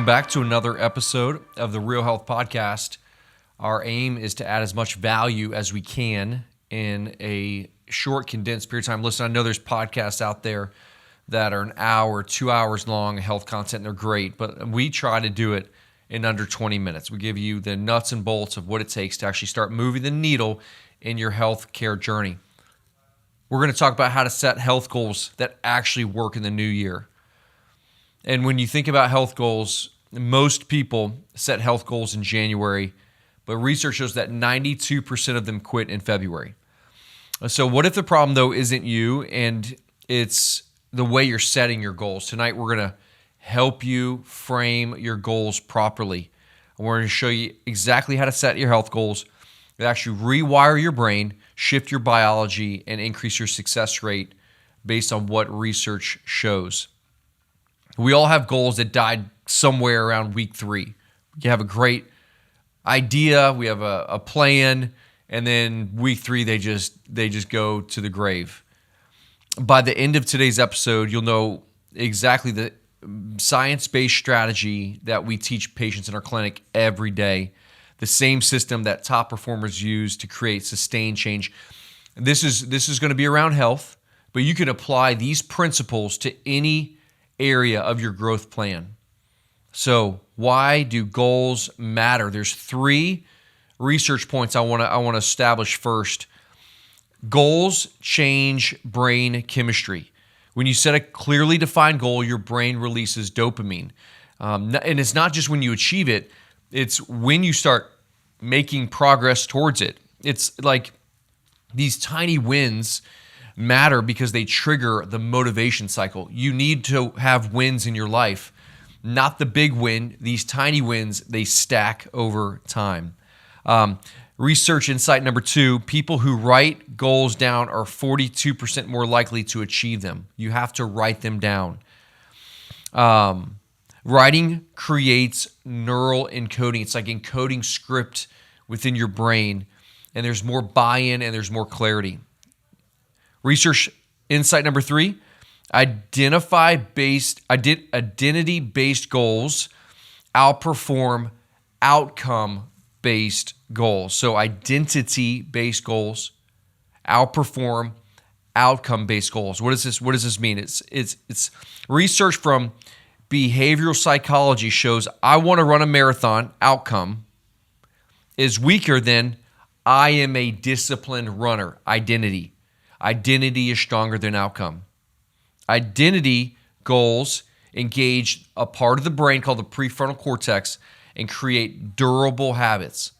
back to another episode of the Real Health Podcast. Our aim is to add as much value as we can in a short, condensed period of time. Listen, I know there's podcasts out there that are an hour, 2 hours long, health content, and they're great, but we try to do it in under 20 minutes. We give you the nuts and bolts of what it takes to actually start moving the needle in your health care journey. We're going to talk about how to set health goals that actually work in the new year. And when you think about health goals, most people set health goals in January, but research shows that 92% of them quit in February. So what if the problem, though, isn't you and it's the way you're setting your goals? Tonight, we're going to help you frame your goals properly. And we're going to show you exactly how to set your health goals that actually rewire your brain, shift your biology, and increase your success rate based on what research shows. We all have goals that died somewhere around week 3. You have a great idea, we have a plan, and then week 3 they just go to the grave. By the end of today's episode, you'll know exactly the science-based strategy that we teach patients in our clinic every day, the same system that top performers use to create sustained change. This is going to be around health, but you can apply these principles to any area of your growth plan. So why do goals matter? There's 3 research points I want to establish first. Goals change brain chemistry. When you set a clearly defined goal, your brain releases dopamine. And it's not just when you achieve it, it's when you start making progress towards it. It's like these tiny wins matter because they trigger the motivation cycle. You need to have wins in your life, not the big win. These tiny wins, they stack over time. Research insight number 2, people who write goals down are 42% more likely to achieve them. You have to write them down. Writing creates neural encoding. It's like encoding script within your brain, and there's more buy-in and there's more clarity. Research insight number 3, identity-based goals outperform outcome-based goals. So identity-based goals outperform outcome-based goals. What does this mean? It's research from behavioral psychology shows I want to run a marathon outcome is weaker than I am a disciplined runner identity. Identity is stronger than outcome. Identity goals engage a part of the brain called the prefrontal cortex and create durable habits.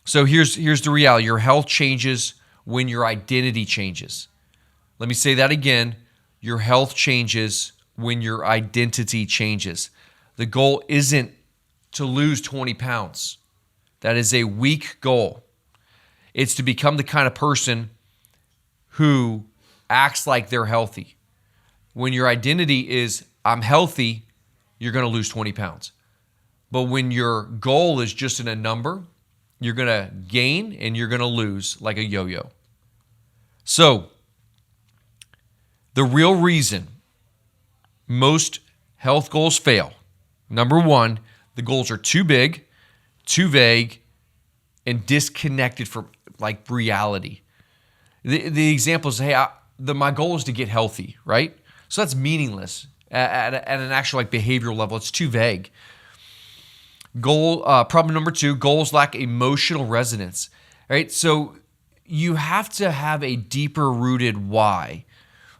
So here's the reality. Your health changes when your identity changes. Let me say that again. Your health changes when your identity changes. The goal isn't to lose 20 pounds. That is a weak goal. It's to become the kind of person who acts like they're healthy. When your identity is, I'm healthy, you're going to lose 20 pounds. But when your goal is just in a number, you're going to gain and you're going to lose like a yo-yo. So, the real reason most health goals fail, number 1, the goals are too big, too vague, and disconnected from like reality. The example is, hey, my goal is to get healthy, right? So that's meaningless at an actual like behavioral level. It's too vague. Problem number 2, goals lack emotional resonance, right? So you have to have a deeper rooted why.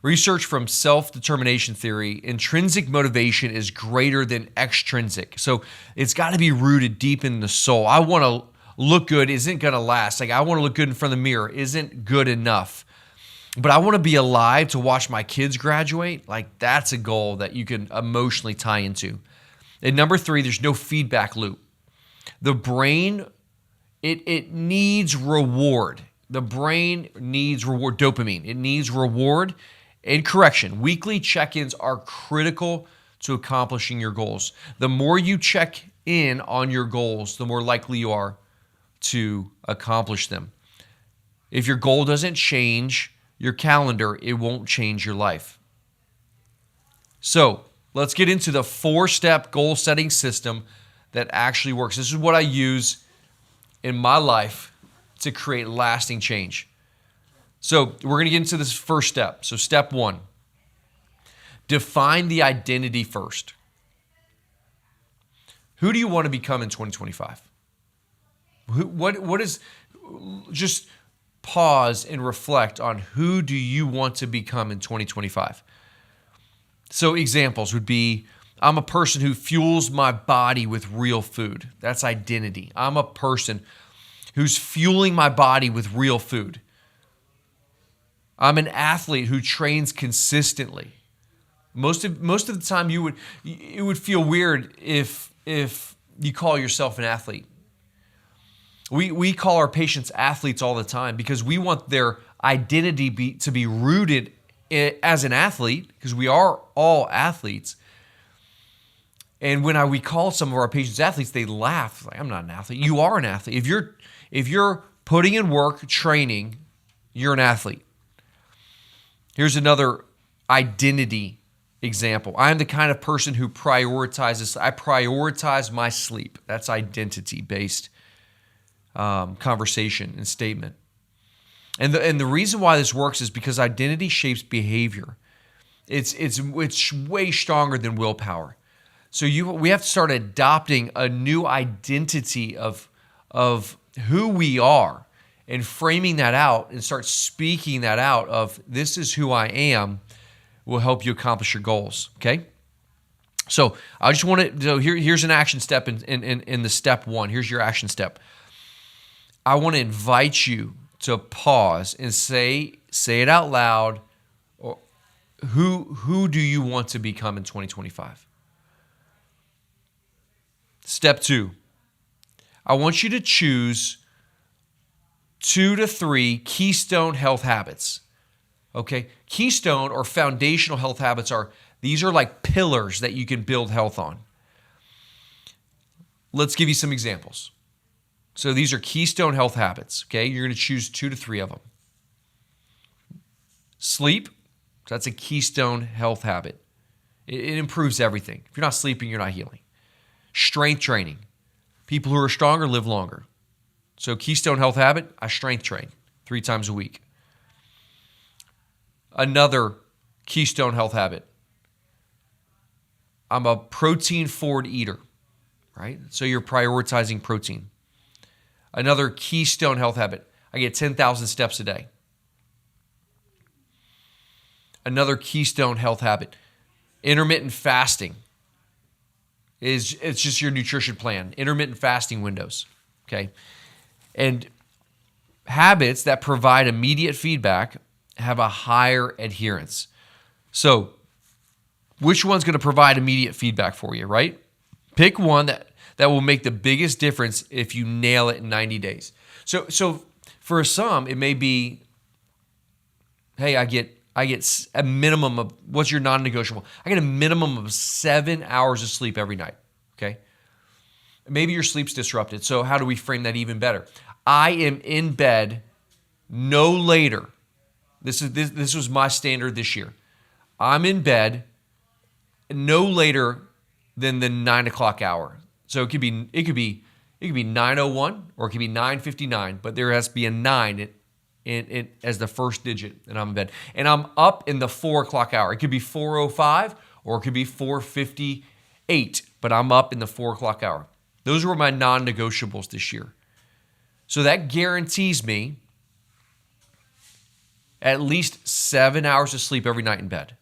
Research from self-determination theory, intrinsic motivation is greater than extrinsic. So it's got to be rooted deep in the soul. I want to look good isn't going to last. Like I want to look good in front of the mirror isn't good enough. But I want to be alive to watch my kids graduate. Like that's a goal that you can emotionally tie into. And number 3, there's no feedback loop. The brain, it needs reward. The brain needs reward, dopamine. It needs reward and correction. Weekly check-ins are critical to accomplishing your goals. The more you check in on your goals, the more likely you are to accomplish them. If your goal doesn't change your calendar, it won't change your life. So let's get into the 4-step goal setting system that actually works. This is what I use in my life to create lasting change. So we're going to get into this first step. So step 1, define the identity first. Who do you want to become in 2025? What is, just pause and reflect on who do you want to become in 2025? So examples would be, I'm a person who fuels my body with real food. That's identity. I'm a person who's fueling my body with real food. I'm an athlete who trains consistently. Most of the time it would feel weird if you call yourself an athlete. We call our patients athletes all the time because we want their identity to be rooted as an athlete, because we are all athletes. And when we call some of our patients athletes, they laugh. Like, I'm not an athlete. You are an athlete. If you're putting in work, training, you're an athlete. Here's another identity example. I am the kind of person who I prioritize my sleep. That's identity-based conversation and statement. And the reason why this works is because identity shapes behavior. It's way stronger than willpower. So we have to start adopting a new identity of who we are and framing that out and start speaking that out of, this is who I am, will help you accomplish your goals, okay? So I just want to, here's an action step in the step 1. Here's your action step. I want to invite you to pause and say it out loud. Or who do you want to become in 2025? Step 2, I want you to choose 2 to 3 keystone health habits. Okay? Keystone or foundational health habits these are like pillars that you can build health on. Let's give you some examples. So these are keystone health habits, okay? You're going to choose 2 to 3 of them. Sleep, that's a keystone health habit. It improves everything. If you're not sleeping, you're not healing. Strength training. People who are stronger live longer. So keystone health habit, I strength train 3 times a week. Another keystone health habit, I'm a protein forward eater, right? So you're prioritizing protein. Another keystone health habit, I get 10,000 steps a day. Another keystone health habit, intermittent fasting. It's just your nutrition plan, intermittent fasting windows, okay? And habits that provide immediate feedback have a higher adherence. So which one's going to provide immediate feedback for you, right? Pick one that will make the biggest difference if you nail it in 90 days. So for some, it may be, hey, I get a minimum of, what's your non-negotiable? I get a minimum of 7 hours of sleep every night, okay? Maybe your sleep's disrupted, so how do we frame that even better? I am in bed no later. This was my standard this year. I'm in bed no later than the 9 o'clock hour. So it could be 9:01 or it could be 9:59, but there has to be a 9 as the first digit, and I'm in bed. And I'm up in the 4 o'clock hour. It could be 4:05 or it could be 4:58, but I'm up in the 4 o'clock hour. Those were my non-negotiables this year. So that guarantees me at least 7 hours of sleep every night in bed.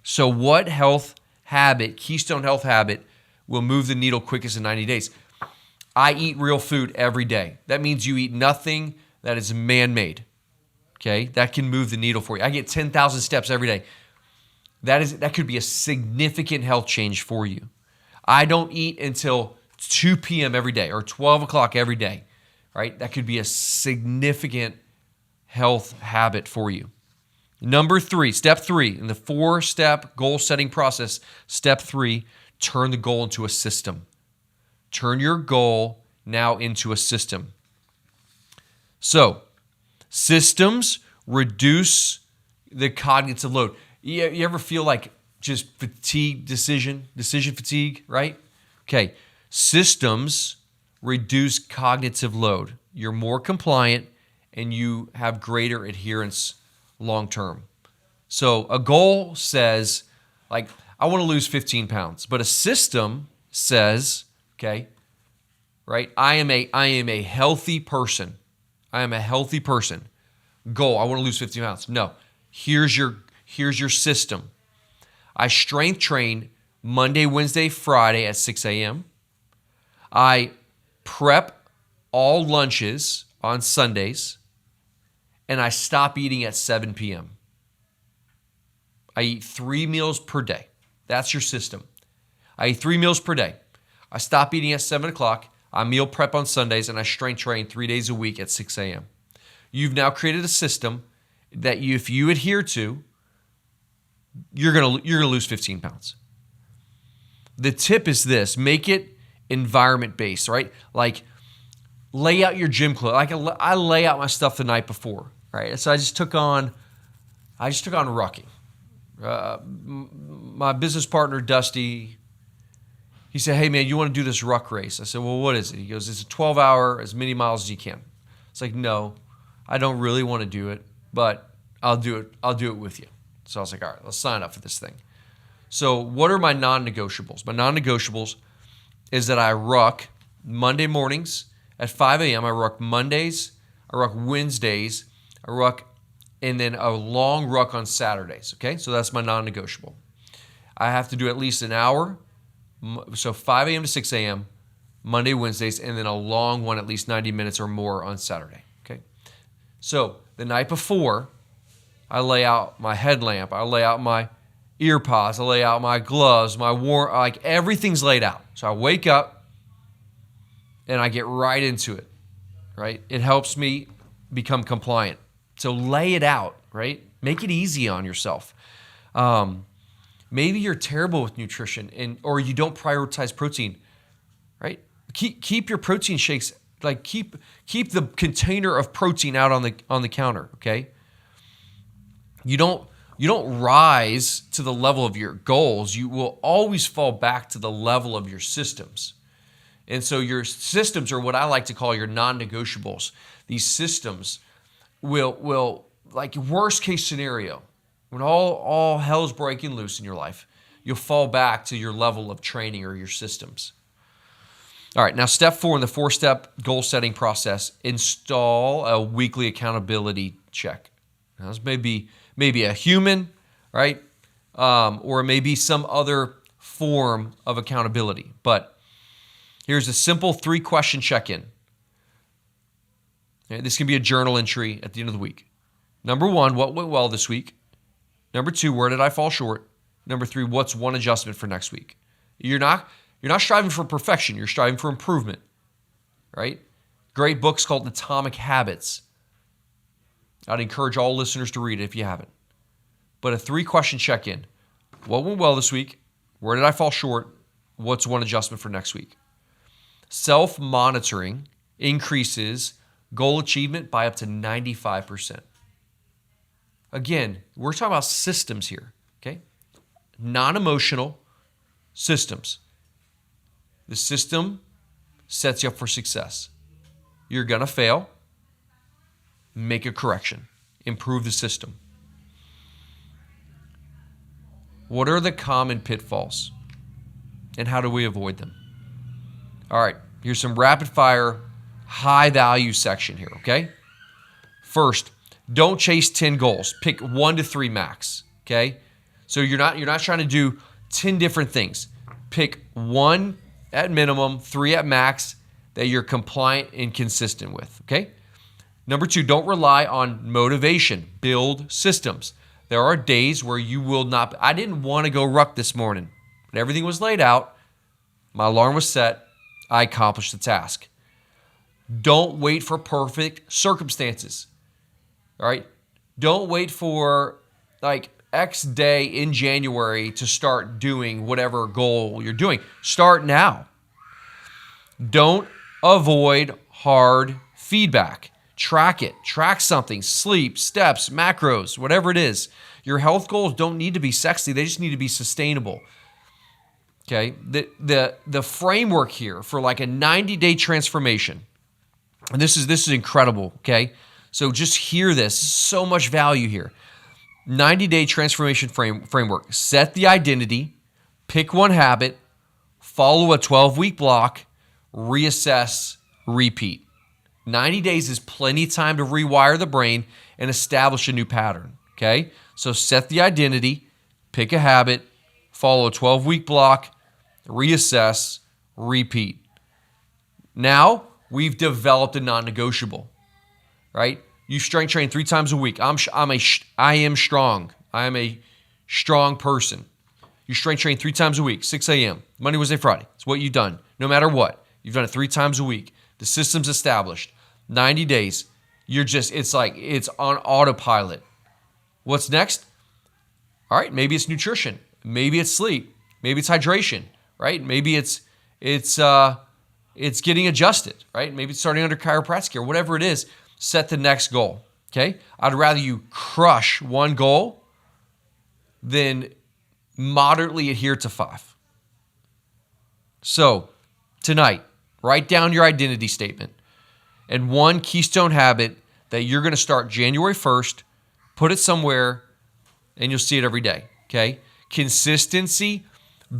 So what health habit, keystone health habit, will move the needle quickest in 90 days? I eat real food every day. That means you eat nothing that is man-made. Okay? That can move the needle for you. I get 10,000 steps every day. That could be a significant health change for you. I don't eat until 2 p.m. every day or 12 o'clock every day. Right? That could be a significant health habit for you. Number 3, step 3 in the 4-step goal setting process. Step 3, turn the goal into a system. Turn your goal now into a system. So, systems reduce the cognitive load. You ever feel like just decision fatigue, right? Okay. Systems reduce cognitive load. You're more compliant and you have greater adherence long term. So a goal says, like, I want to lose 15 pounds, but a system says, okay, right? I am a healthy person. I am a healthy person. Goal, I want to lose 15 pounds. No, here's your system. I strength train Monday, Wednesday, Friday at 6 a.m. I prep all lunches on Sundays, and I stop eating at 7 p.m. I eat 3 meals per day. That's your system. I eat 3 meals per day. I stop eating at 7 o'clock. I meal prep on Sundays, and I strength train 3 days a week at 6 a.m. You've now created a system that if you adhere to, you're gonna lose 15 pounds. The tip is this: make it environment based, right? Like, lay out your gym clothes. Like, I lay out my stuff the night before, right? So I just took on rucking. My business partner Dusty, he said, "Hey man, you want to do this ruck race?" I said, "Well, what is it?" He goes, "It's a 12-hour, as many miles as you can." It's like, "No, I don't really want to do it, but I'll do it. I'll do it with you." So I was like, "All right, let's sign up for this thing." So what are my non-negotiables? My non-negotiables is that I ruck Monday mornings at 5 a.m. I ruck Mondays, I ruck Wednesdays, I ruck, and then a long ruck on Saturdays, okay? So that's my non-negotiable. I have to do at least an hour, so 5 a.m. to 6 a.m., Monday, Wednesdays, and then a long one, at least 90 minutes or more on Saturday, okay? So the night before, I lay out my headlamp, I lay out my ear pods, I lay out my gloves, like everything's laid out. So I wake up and I get right into it, right? It helps me become compliant. So lay it out, right? Make it easy on yourself. Maybe you're terrible with nutrition or you don't prioritize protein, right? Keep your protein shakes, like keep the container of protein out on the counter, okay? You don't rise to the level of your goals. You will always fall back to the level of your systems. And so your systems are what I like to call your non-negotiables. These systems will like worst case scenario, when all hell's breaking loose in your life, you'll fall back to your level of training or your systems. All right, now step 4 in the 4-step goal setting process, install a weekly accountability check. Now, this may be a human, right? Or it may be some other form of accountability. But here's a simple 3-question check-in. Okay, this can be a journal entry at the end of the week. Number 1, what went well this week? Number 2, where did I fall short? Number 3, what's one adjustment for next week? You're not striving for perfection. You're striving for improvement, right? Great book's called Atomic Habits. I'd encourage all listeners to read it if you haven't. But a 3-question check-in. What went well this week? Where did I fall short? What's one adjustment for next week? Self-monitoring increases goal achievement by up to 95%. Again, we're talking about systems here, okay? Non-emotional systems. The system sets you up for success. You're going to fail. Make a correction. Improve the system. What are the common pitfalls? And how do we avoid them? All right, here's some rapid fire, high value section here, okay? First, don't chase 10 goals. Pick 1 to 3 max, okay? So you're not trying to do 10 different things. Pick 1 at minimum, 3 at max that you're compliant and consistent with, okay? Number 2, don't rely on motivation. Build systems. There are days where you will not. I didn't want to go ruck this morning, but everything was laid out. My alarm was set. I accomplished the task. Don't wait for perfect circumstances. All right? Don't wait for like X day in January to start doing whatever goal you're doing. Start now. Don't avoid hard feedback. Track it. Track something. Sleep, steps, macros, whatever it is. Your health goals don't need to be sexy. They just need to be sustainable. Okay? The framework here for like a 90-day transformation, and this is incredible, okay? So just hear this. So much value here. 90-day transformation framework. Set the identity, pick one habit, follow a 12-week block, reassess, repeat. 90 days is plenty of time to rewire the brain and establish a new pattern, okay? So set the identity, pick a habit, follow a 12-week block, reassess, repeat. Now, we've developed a non-negotiable, right? You strength train 3 times a week. I am strong. I am a strong person. You strength train 3 times a week, 6 a.m., Monday, Wednesday, Friday. It's what you've done. No matter what. You've done it 3 times a week. The system's established. 90 days. It's on autopilot. What's next? All right, maybe it's nutrition. Maybe it's sleep. Maybe it's hydration, right? Maybe it's getting adjusted, right? Maybe it's starting under chiropractic care. Whatever it is, set the next goal, okay? I'd rather you crush one goal than moderately adhere to 5. So tonight, write down your identity statement and one keystone habit that you're going to start January 1st, put it somewhere, and you'll see it every day, okay? Consistency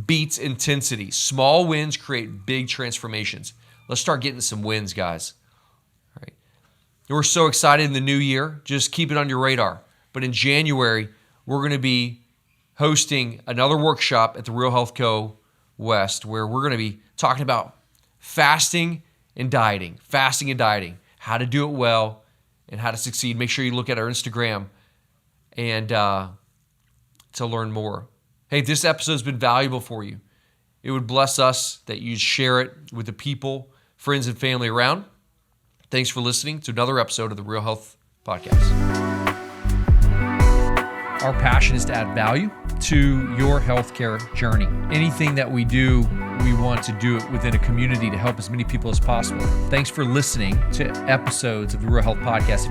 beats intensity. Small wins create big transformations. Let's start getting some wins, guys. All right. We're so excited in the new year. Just keep it on your radar. But in January, we're going to be hosting another workshop at the Real Health Co. West, where we're going to be talking about fasting and dieting, how to do it well and how to succeed. Make sure you look at our Instagram and to learn more. Hey, if this episode's been valuable for you, it would bless us that you share it with the people, friends, and family around. Thanks for listening to another episode of the Real Health Podcast. Our passion is to add value to your healthcare journey. Anything that we do, we want to do it within a community to help as many people as possible. Thanks for listening to episodes of the Real Health Podcast.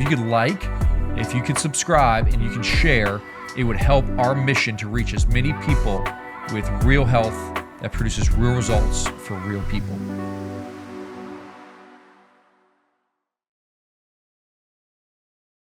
If you could subscribe, and you can share, it would help our mission to reach as many people with real health that produces real results for real people.